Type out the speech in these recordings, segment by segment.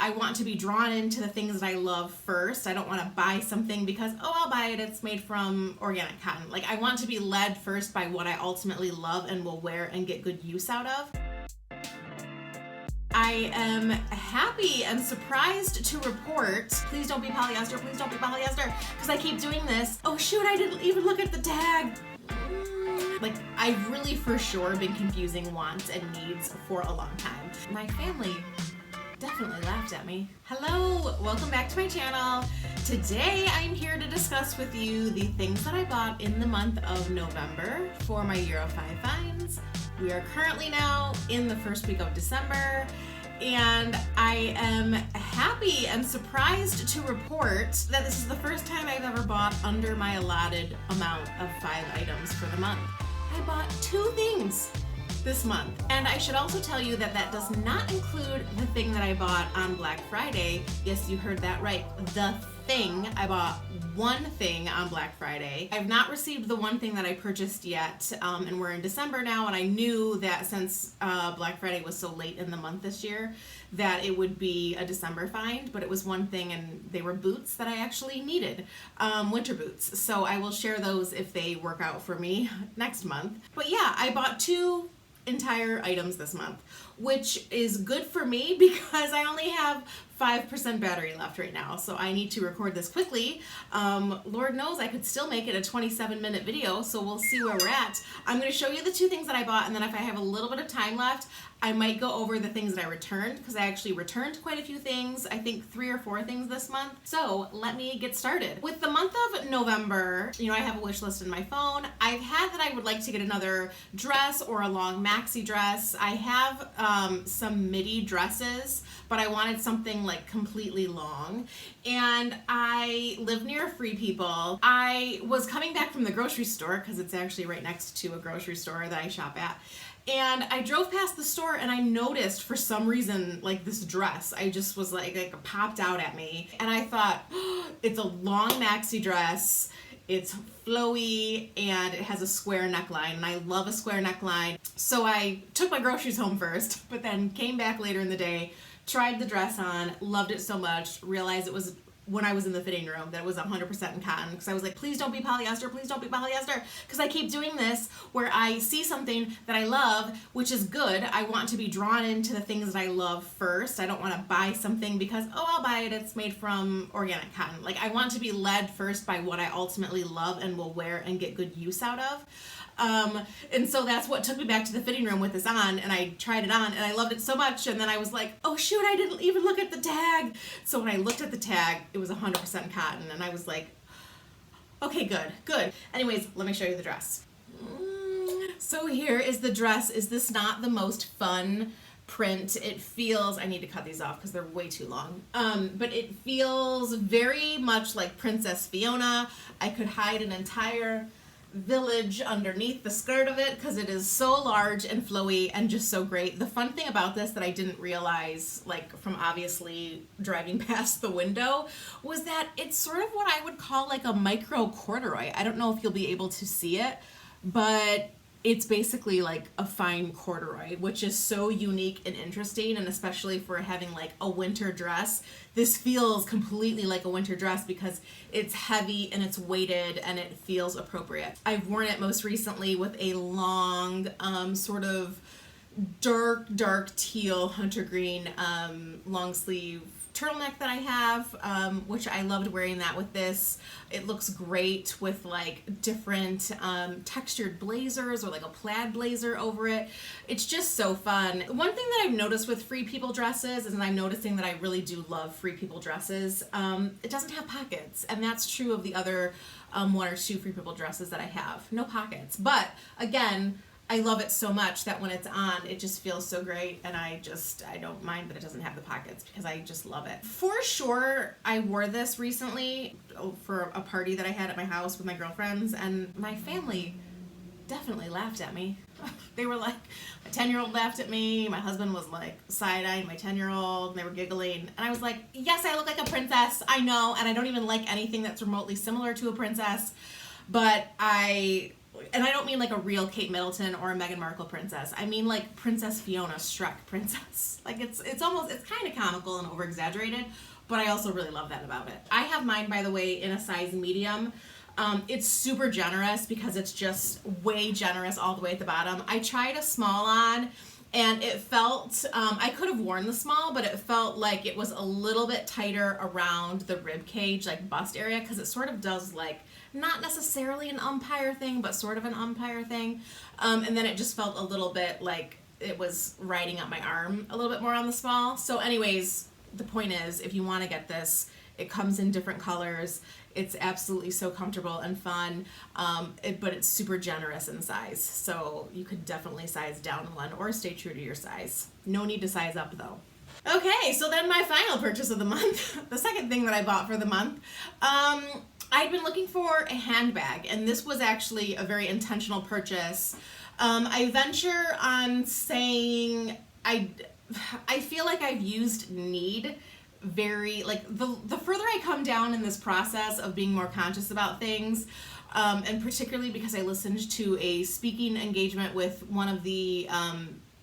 I want to be drawn into the things that I love first. I don't want to buy something because, oh, I'll buy it, it's made from organic cotton. Like, I want to be led first by what I ultimately love and will wear and get good use out of. I am happy and surprised to report, please don't be polyester, please don't be polyester, because I keep doing this. Oh shoot, I didn't even look at the tag. Like, I've really for sure been confusing wants and needs for a long time. My family definitely laughed at me. Hello, welcome back to my channel. Today I'm here to discuss with you the things that I bought in the month of November for my year of 5Finds. We are currently now in the first week of December, and I am happy and surprised to report that this is the first time I've ever bought under my allotted amount of 5 items for the month. I bought 2 things this month. And I should also tell you that that does not include the thing that I bought on Black Friday. Yes, you heard that right. The thing. I bought one thing on Black Friday. I've not received the one thing that I purchased yet, and we're in December now, and I knew that since Black Friday was so late in the month this year, that it would be a December find, but it was one thing, and they were boots that I actually needed, winter boots. So I will share those if they work out for me next month. But yeah, I bought 2 entire items this month, which is good for me because I only have 5% battery left right now, so I need to record this quickly. Lord knows I could still make it a 27-minute video, so we'll see where we're at. I'm going to show you the 2 things that I bought, and then if I have a little bit of time left, I might go over the things that I returned, because I actually returned quite a few things, I think 3 or 4 things this month. So let me get started. With the month of November, you know, I have a wish list in my phone. I've had that I would like to get another dress or a long maxi dress. I have some midi dresses, but I wanted something like completely long. And I live near Free People. I was coming back from the grocery store, because it's actually right next to a grocery store that I shop at. And I drove past the store and I noticed for some reason, like, this dress, I just was like it popped out at me. And I thought, oh, it's a long maxi dress. It's flowy and it has a square neckline, and I love a square neckline. So I took my groceries home first, but then came back later in the day, tried the dress on, loved it so much, realized it was, when I was in the fitting room, that it was 100% in cotton, because I was like, please don't be polyester, please don't be polyester, because I keep doing this where I see something that I love, which is good. I want to be drawn into the things that I love first. I don't want to buy something because, oh, I'll buy it, it's made from organic cotton. Like, I want to be led first by what I ultimately love and will wear and get good use out of. And so that's what took me back to the fitting room with this on, and I tried it on and I loved it so much, and then I was like, oh shoot, I didn't even look at the tag. So when I looked at the tag, it was 100% cotton, and I was like, okay, good. Anyways, let me show you the dress. So here is the dress. Is this not the most fun print? It feels, I need to cut these off because they're way too long, but it feels very much like Princess Fiona. I could hide an entire village underneath the skirt of it because it is so large and flowy and just so great. The fun thing about this that I didn't realize, like, from obviously driving past the window, was that it's sort of what I would call like a micro corduroy. I don't know if you'll be able to see it, but it's basically like a fine corduroy, which is so unique and interesting, and especially for having like a winter dress. This feels completely like a winter dress because it's heavy and it's weighted and it feels appropriate. I've worn it most recently with a long, sort of dark teal hunter green long sleeve turtleneck that I have, which I loved wearing that with this. It looks great with like different textured blazers or like a plaid blazer over it. It's just so fun. One thing that I've noticed with Free People dresses is, and I'm noticing that I really do love Free People dresses, it doesn't have pockets, and that's true of the other 1 or 2 Free People dresses that I have. No pockets. But again, I love it so much that when it's on, it just feels so great, and I don't mind that it doesn't have the pockets because I just love it. For sure, I wore this recently for a party that I had at my house with my girlfriends, and my family definitely laughed at me. They were like, my 10-year-old laughed at me, my husband was like side-eyeing my 10-year-old, and they were giggling, and I was like, yes, I look like a princess, I know, and I don't even like anything that's remotely similar to a princess, but I and I don't mean like a real Kate Middleton or a Meghan Markle princess. I mean like Princess Fiona Shrek princess. Like it's kind of comical and over exaggerated, but I also really love that about it. I have mine, by the way, in a size medium. It's super generous because it's just way generous all the way at the bottom. I tried a small on, and it felt, I could have worn the small, but it felt like it was a little bit tighter around the rib cage, like bust area, because it sort of does like, not necessarily an umpire thing, but sort of an umpire thing. And then it just felt a little bit like it was riding up my arm a little bit more on the small. So anyways, the point is, if you want to get this, it comes in different colors. It's absolutely so comfortable and fun, but it's super generous in size. So you could definitely size down one or stay true to your size. No need to size up though. Okay, so then my final purchase of the month, the second thing that I bought for the month, I'd been looking for a handbag, and this was actually a very intentional purchase. I venture on saying I feel like I've used need very, like the further I come down in this process of being more conscious about things, and particularly because I listened to a speaking engagement with one of the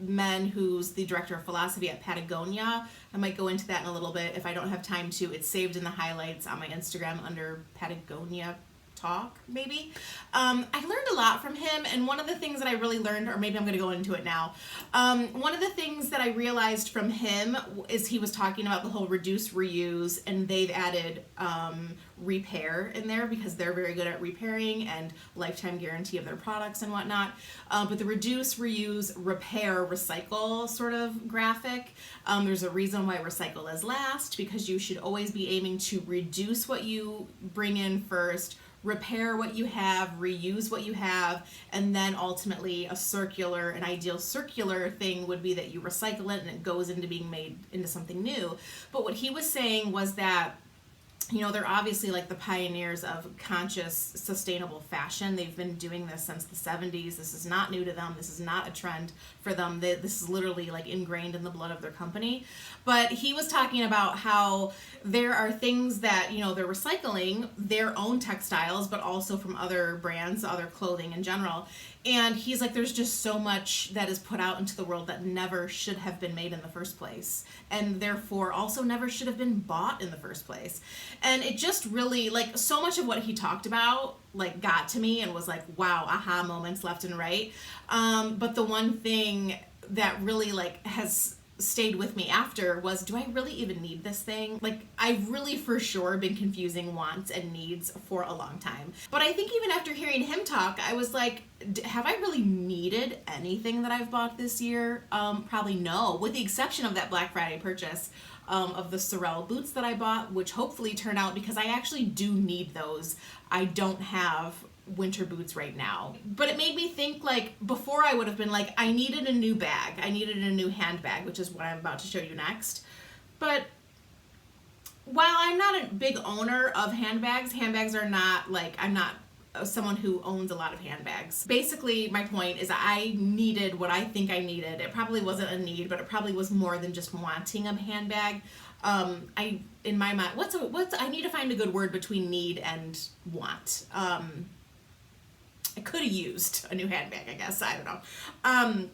men who's the director of philosophy at Patagonia. I might go into that in a little bit if I don't have time to. It's saved in the highlights on my Instagram under Patagonia Talk, maybe. I learned a lot from him, and one of the things that I really learned, or maybe I'm going to go into it now, one of the things that I realized from him is he was talking about the whole reduce, reuse, and they've added repair in there because they're very good at repairing and lifetime guarantee of their products and whatnot. But the reduce, reuse, repair, recycle sort of graphic, there's a reason why recycle is last, because you should always be aiming to reduce what you bring in first, repair what you have, reuse what you have, and then ultimately an ideal circular thing would be that you recycle it and it goes into being made into something new. But what he was saying was that, you know, they're obviously like the pioneers of conscious, sustainable fashion. They've been doing this since the 70s. This is not new to them. This is not a trend for them. This is literally like ingrained in the blood of their company. But he was talking about how there are things that, you know, they're recycling their own textiles, but also from other brands, other clothing in general. And he's like, there's just so much that is put out into the world that never should have been made in the first place, and therefore also never should have been bought in the first place. And it just really, like, so much of what he talked about, like, got to me and was like, wow, aha moments left and right. But the one thing that really, like, has stayed with me after was, do I really even need this thing? Like, I've really for sure been confusing wants and needs for a long time. But I think even after hearing him talk, I was like, have I really needed anything that I've bought this year? Probably no, with the exception of that Black Friday purchase of the Sorel boots that I bought, which hopefully turn out, because I actually do need those. I don't have winter boots right now. But it made me think, like, before I would have been like, I needed a new bag. I needed a new handbag, which is what I'm about to show you next. But while I'm not a big owner of handbags are not, like, I'm not someone who owns a lot of handbags. Basically, my point is I needed what I think I needed. It probably wasn't a need, but it probably was more than just wanting a handbag. In my mind, I need to find a good word between need and want. I could have used a new handbag, I guess. I don't know.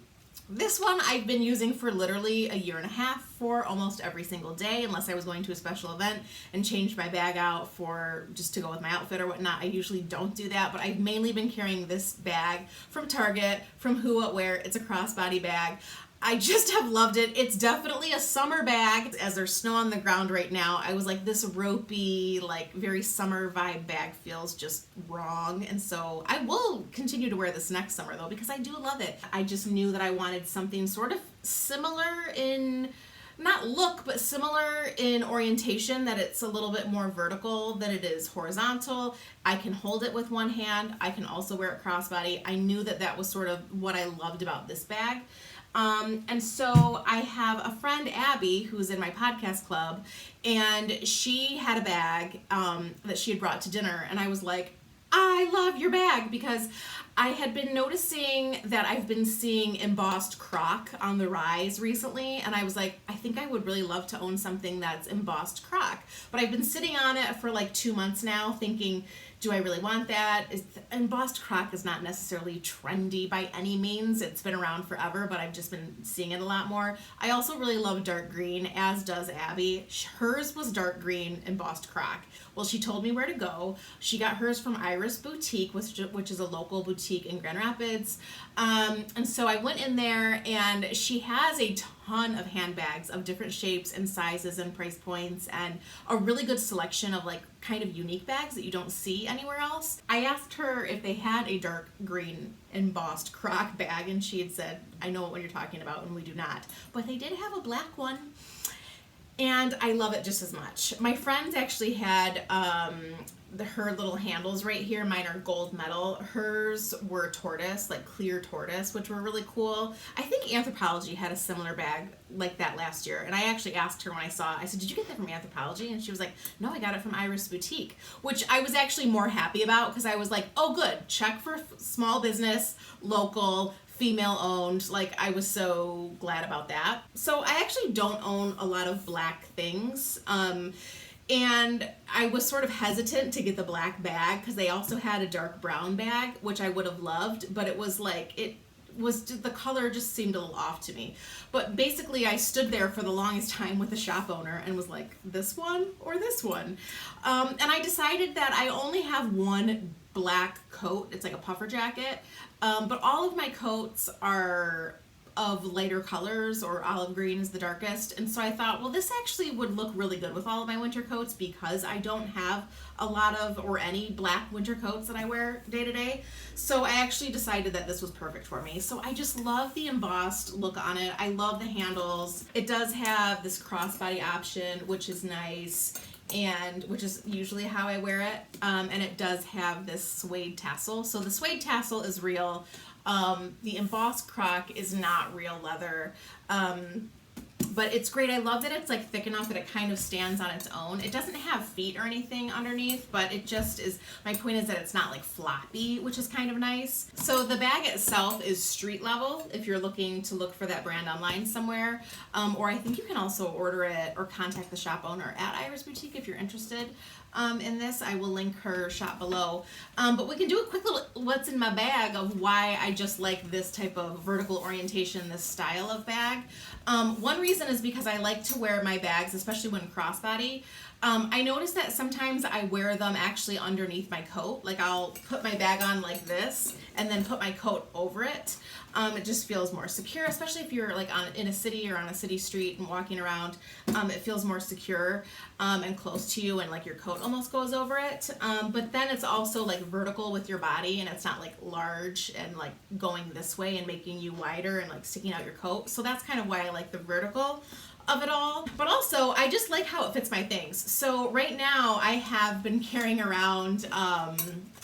This one I've been using for literally a year and a half, for almost every single day, unless I was going to a special event and changed my bag out for just to go with my outfit or whatnot. I usually don't do that, but I've mainly been carrying this bag from Target, from Who What Wear. It's a crossbody bag. I just have loved it. It's definitely a summer bag. As there's snow on the ground right now, I was like, this ropey, like very summer vibe bag feels just wrong. And so I will continue to wear this next summer though, because I do love it. I just knew that I wanted something sort of similar in, not look, but similar in orientation, that it's a little bit more vertical than it is horizontal. I can hold it with one hand. I can also wear it crossbody. I knew that that was sort of what I loved about this bag. And so I have a friend, Abby, who's in my podcast club, and she had a bag that she had brought to dinner, and I was like, I love your bag, because I had been noticing that I've been seeing embossed croc on the rise recently, and I was like, I think I would really love to own something that's embossed croc. But I've been sitting on it for like 2 months now thinking, do I really want that? Embossed croc is not necessarily trendy by any means. It's been around forever, but I've just been seeing it a lot more. I also really love dark green, as does Abby. Hers was dark green embossed croc. Well, she told me where to go. She got hers from Iris Boutique, which is a local boutique in Grand Rapids. And so I went in there, and she has a ton of handbags of different shapes and sizes and price points, and a really good selection of like kind of unique bags that you don't see anywhere else. I asked her if they had a dark green embossed croc bag, and she had said, I know what you're talking about, and we do not. But they did have a black one, and I love it just as much. My friends actually had her little handles right here. Mine are gold metal. Hers were tortoise, like clear tortoise, which were really cool. I think Anthropologie had a similar bag like that last year, and I actually asked her when I saw it, I said, did you get that from Anthropologie? And she was like, no, I got it from Iris Boutique, which I was actually more happy about, because I was like, oh good, check for small business, local, female owned. Like, I was so glad about that. So I actually don't own a lot of black things. And I was sort of hesitant to get the black bag because they also had a dark brown bag, which I would have loved, but it was like, the color just seemed a little off to me. But basically I stood there for the longest time with the shop owner and was like, this one or this one? And I decided that I only have one black coat. It's like a puffer jacket. But all of my coats are of lighter colors, or olive green is the darkest. And so I thought, well, this actually would look really good with all of my winter coats, because I don't have a lot of or any black winter coats that I wear day to day. So I actually decided that this was perfect for me. So I just love the embossed look on it. I love the handles. It does have this crossbody option, which is nice, and which is usually how I wear it. And it does have this suede tassel. So the suede tassel is real. The embossed croc is not real leather, but it's great. I love that it's like thick enough that it kind of stands on its own. It doesn't have feet or anything underneath, but it just is, my point is that it's not like floppy, which is kind of nice. So the bag itself is street level if you're looking to look for that brand online somewhere, or I think you can also order it or contact the shop owner at Iris Boutique if you're interested. In this, I will link her shop below. But we can do a quick little what's in my bag of why I just like this type of vertical orientation, this style of bag. One reason is because I like to wear my bags, especially when crossbody. I notice that sometimes I wear them actually underneath my coat. Like, I'll put my bag on like this and then put my coat over it. It just feels more secure, especially if you're like in a city or on a city street and walking around. It feels more secure and close to you, and like your coat almost goes over it. But then it's also like vertical with your body, and it's not like large and like going this way and making you wider and like sticking out your coat. So that's kind of why I like the vertical of it all. But also I just like how it fits my things. So right now I have been carrying around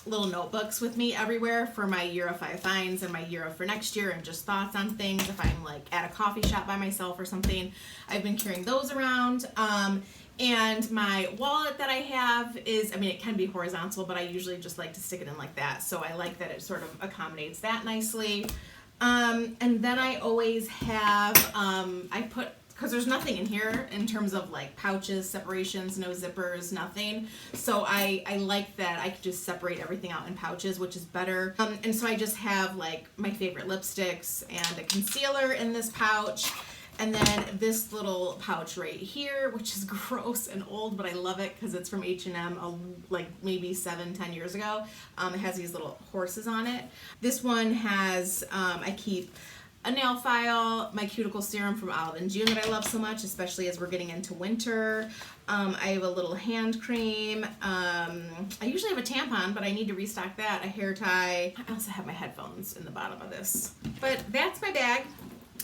little notebooks with me everywhere for my year of 5Finds and my year of for next year, and just thoughts on things. If I'm like at a coffee shop by myself or something, I've been carrying those around. And my wallet that I have is, I mean, it can be horizontal, but I usually just like to stick it in like that. So I like that it sort of accommodates that nicely. And then I always have, because there's nothing in here in terms of like pouches, separations, no zippers, nothing. So I like that I could just separate everything out in pouches, which is better. And so I just have like my favorite lipsticks and a concealer in this pouch. And then this little pouch right here, which is gross and old, but I love it because it's from H&M, like maybe 7-10 years ago. It has these little horses on it. This one has, I keep a nail file, my cuticle serum from Olive & June that I love so much, especially as we're getting into winter. I have a little hand cream. I usually have a tampon, but I need to restock that. A hair tie. I also have my headphones in the bottom of this. But that's my bag.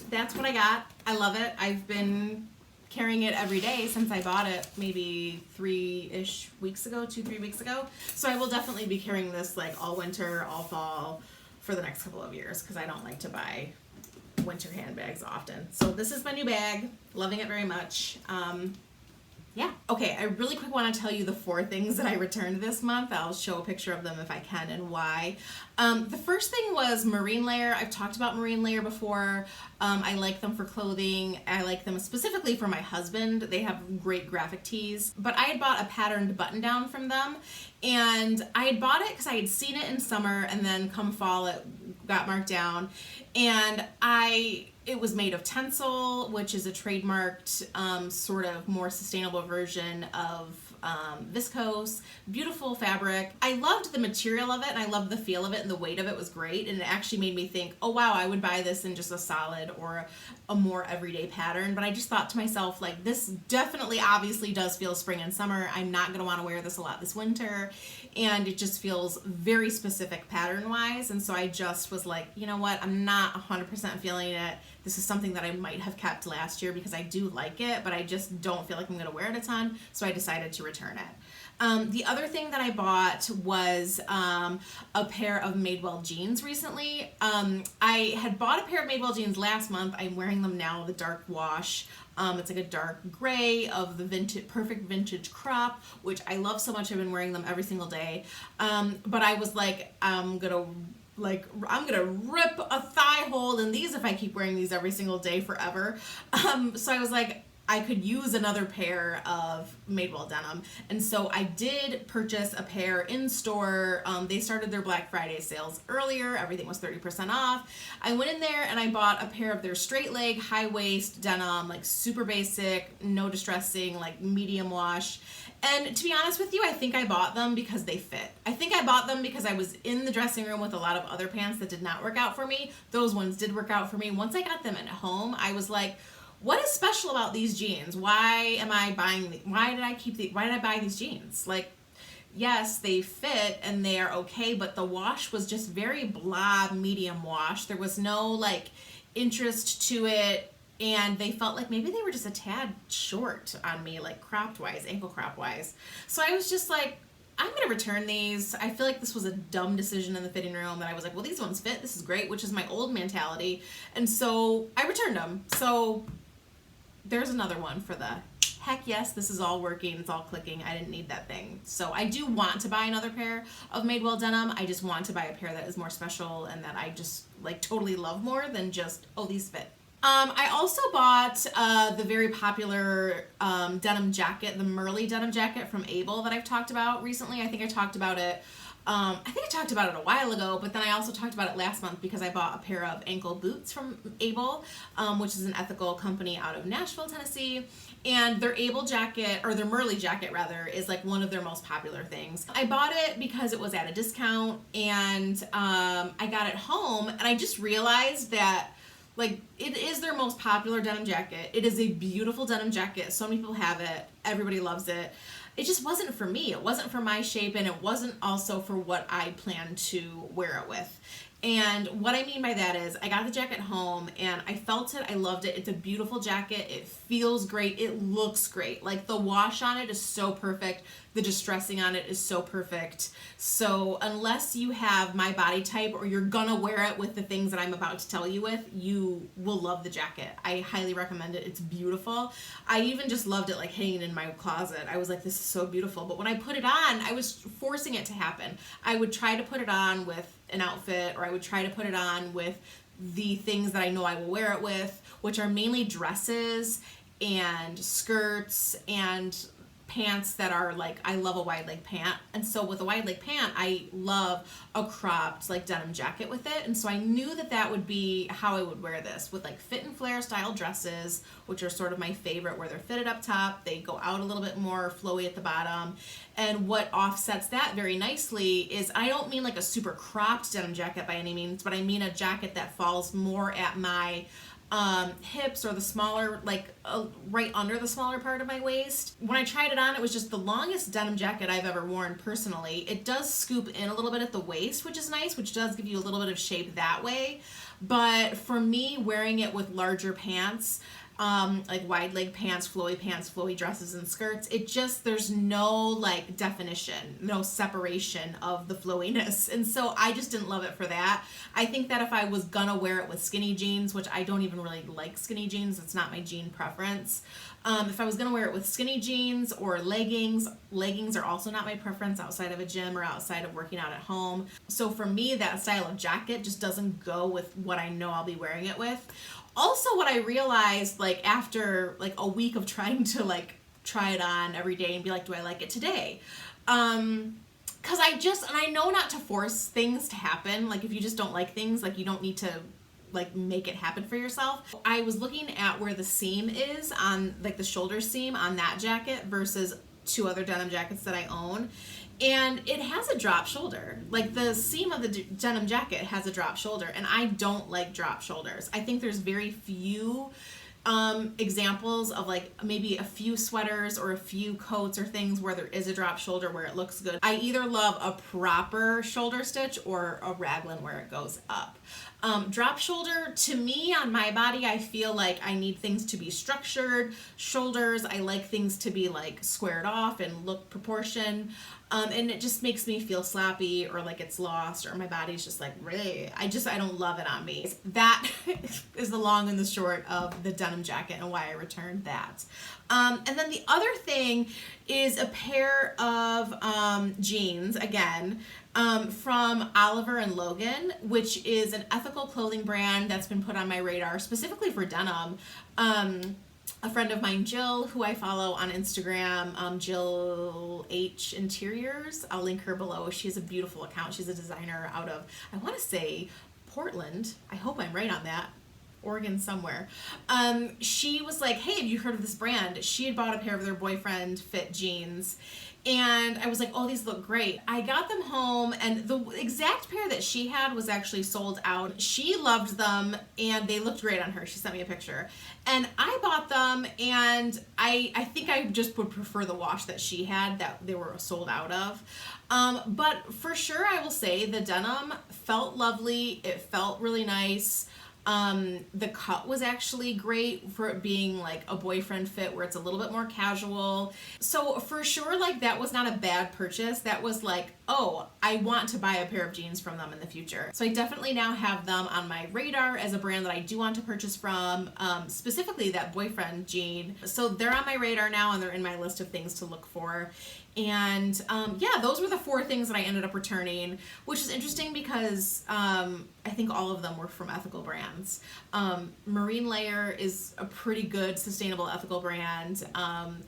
That's what I got. I love it. I've been carrying it every day since I bought it maybe 3-ish weeks ago, 2-3 weeks ago. So I will definitely be carrying this like all winter, all fall for the next couple of years, because I don't like to buy winter handbags often. So this is my new bag. Loving it very much. yeah. Okay, I really quick want to tell you the 4 things that I returned this month. I'll show a picture of them if I can and why. The first thing was Marine Layer. I've talked about Marine Layer before. I like them for clothing. I like them specifically for my husband. They have great graphic tees. But I had bought a patterned button down from them, and I had bought it because I had seen it in summer, and then come fall it got marked down, and it was made of Tencel, which is a trademarked sort of more sustainable version of viscose, beautiful fabric. I loved the material of it, and I loved the feel of it, and the weight of it was great, and it actually made me think, oh wow, I would buy this in just a solid or a more everyday pattern. But I just thought to myself, like, this definitely obviously does feel spring and summer. I'm not going to want to wear this a lot this winter, and it just feels very specific pattern wise. And so I just was like, you know what, I'm not 100% feeling it. This is something that I might have kept last year because I do like it, but I just don't feel like I'm going to wear it a ton, so I decided to return it. The other thing that I bought was a pair of Madewell jeans recently. I had bought a pair of Madewell jeans last month. I'm wearing them now, the dark wash. It's like a dark gray of the perfect vintage crop, which I love so much. I've been wearing them every single day. But I was like, I'm gonna rip a thigh hole in these if I keep wearing these every single day forever. So I was like, I could use another pair of Madewell denim. And so I did purchase a pair in store. They started their Black Friday sales earlier. Everything was 30% off. I went in there and I bought a pair of their straight leg, high waist denim, like super basic, no distressing, like medium wash. And to be honest with you, I think I bought them because they fit. I think I bought them because I was in the dressing room with a lot of other pants that did not work out for me. Those ones did work out for me. Once I got them at home, I was like, what is special about these jeans? Why am I buying why did I buy these jeans? Like, yes, they fit and they are okay, but the wash was just very blah, medium wash. There was no like interest to it, and they felt like maybe they were just a tad short on me, like cropped wise, ankle crop wise. So I was just like, I'm gonna return these. I feel like this was a dumb decision in the fitting room that I was like, well, these ones fit, this is great, which is my old mentality. And so I returned them. So there's another one for the heck yes, this is all working, it's all clicking, I didn't need that thing. So I do want to buy another pair of Madewell denim. I just want to buy a pair that is more special and that I just like totally love more than just, oh, these fit. I also bought the very popular denim jacket, the Murli denim jacket from Able that I've talked about recently. I think I talked about it a while ago, but then I also talked about it last month because I bought a pair of ankle boots from Able, which is an ethical company out of Nashville, Tennessee. And their Able jacket, or their Murli jacket rather, is like one of their most popular things. I bought it because it was at a discount, and I got it home, and I just realized that like it is their most popular denim jacket. It is a beautiful denim jacket. So many people have it. Everybody loves it. It just wasn't for me. It wasn't for my shape, and it wasn't also for what I planned to wear it with. And what I mean by that is I got the jacket home and I felt it. I loved it. It's a beautiful jacket. It feels great. It looks great. Like the wash on it is so perfect. The distressing on it is so perfect. So unless you have my body type or you're gonna wear it with the things that I'm about to tell you with, you will love the jacket. I highly recommend it. It's beautiful. I even just loved it like hanging in my closet. I was like, this is so beautiful. But when I put it on, I was forcing it to happen. I would try to put it on with an outfit, or I would try to put it on with the things that I know I will wear it with, which are mainly dresses and skirts and pants that are like, I love a wide leg pant. And so with a wide leg pant, I love a cropped like denim jacket with it. And so I knew that that would be how I would wear this, with like fit and flare style dresses, which are sort of my favorite, where they're fitted up top, they go out a little bit more flowy at the bottom. And what offsets that very nicely is, I don't mean like a super cropped denim jacket by any means, but I mean a jacket that falls more at my hips, or the smaller, like right under the smaller part of my waist. When I tried it on, it was just the longest denim jacket I've ever worn personally. It does scoop in a little bit at the waist, which is nice, which does give you a little bit of shape that way. But for me, wearing it with larger pants, like wide leg pants, flowy dresses and skirts, it just, there's no like definition, no separation of the flowiness. And so I just didn't love it for that. I think that if I was gonna wear it with skinny jeans, which I don't even really like skinny jeans, it's not my jean preference, If I was gonna wear it with skinny jeans or leggings are also not my preference outside of a gym or outside of working out at home. So for me, that style of jacket just doesn't go with what I know I'll be wearing it with. Also, what I realized, like after like a week of trying to like try it on every day and be like, do I like it today? Cause I know not to force things to happen. Like if you just don't like things, like you don't need to like make it happen for yourself. I was looking at where the seam is on like the shoulder seam on that jacket versus 2 other denim jackets that I own. And it has a drop shoulder. Like the seam of the denim jacket has a drop shoulder, and I don't like drop shoulders. I think there's very few examples of like maybe a few sweaters or a few coats or things where there is a drop shoulder where it looks good. I either love a proper shoulder stitch or a raglan where it goes up. Drop shoulder, to me on my body, I feel like I need things to be structured. Shoulders, I like things to be like squared off and look proportioned. And it just makes me feel sloppy or like it's lost or my body's just like, really, I don't love it on me. That is the long and the short of the denim jacket and why I returned that. And then the other thing is a pair of jeans, again, from Oliver & Logan, which is an ethical clothing brand that's been put on my radar specifically for denim. A friend of mine, Jill, who I follow on Instagram, Jill H Interiors, I'll link her below. She has a beautiful account. She's a designer out of, I want to say, Portland. I hope I'm right on that. Oregon somewhere. She was like, hey, have you heard of this brand? She had bought a pair of their boyfriend fit jeans, and I was like, oh, these look great. I got them home, and the exact pair that she had was actually sold out. She loved them, and they looked great on her. She sent me a picture. And I bought them, and I think I just would prefer the wash that she had that they were sold out of. But for sure, I will say the denim felt lovely. It felt really nice. The cut was actually great for it being like a boyfriend fit where it's a little bit more casual. So for sure, like that was not a bad purchase. That was like, oh, I want to buy a pair of jeans from them in the future. So I definitely now have them on my radar as a brand that I do want to purchase from, specifically that boyfriend jean. So they're on my radar now and they're in my list of things to look for. And yeah, those were the 4 things that I ended up returning, which is interesting because I think all of them were from ethical brands. Marine Layer is a pretty good sustainable ethical brand,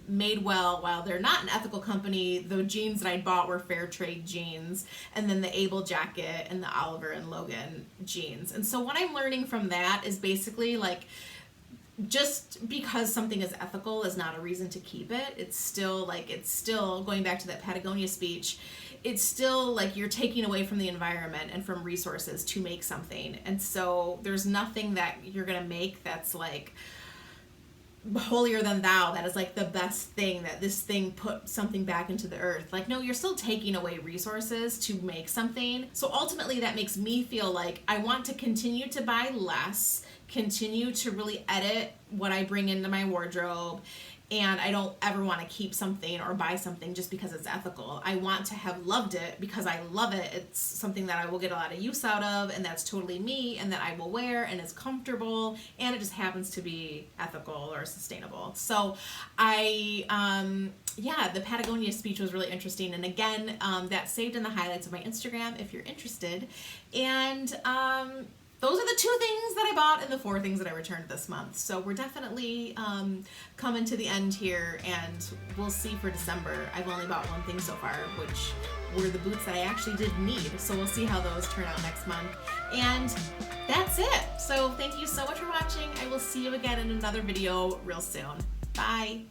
made well. While they're not an ethical company, the jeans that I bought were fair trade jeans, and then the Able jacket and the Oliver & Logan jeans. And so what I'm learning from that is basically like, just because something is ethical is not a reason to keep it. It's still going back to that Patagonia speech. It's still like you're taking away from the environment and from resources to make something. And so there's nothing that you're going to make that's like holier than thou, that is like the best thing, that this thing put something back into the earth. Like, no, you're still taking away resources to make something. So ultimately that makes me feel like I want to continue to buy less, continue to really edit what I bring into my wardrobe, and I don't ever want to keep something or buy something just because it's ethical. I want to have loved it because I love it. It's something that I will get a lot of use out of, and that's totally me, and that I will wear, and it's comfortable, and it just happens to be ethical or sustainable. So yeah, the Patagonia speech was really interesting. And again, that's saved in the highlights of my Instagram if you're interested. And those are the 2 things that I bought and the 4 things that I returned this month. So we're definitely coming to the end here, and we'll see for December. I've only bought 1 thing so far, which were the boots that I actually did need. So we'll see how those turn out next month. And that's it. So thank you so much for watching. I will see you again in another video real soon. Bye.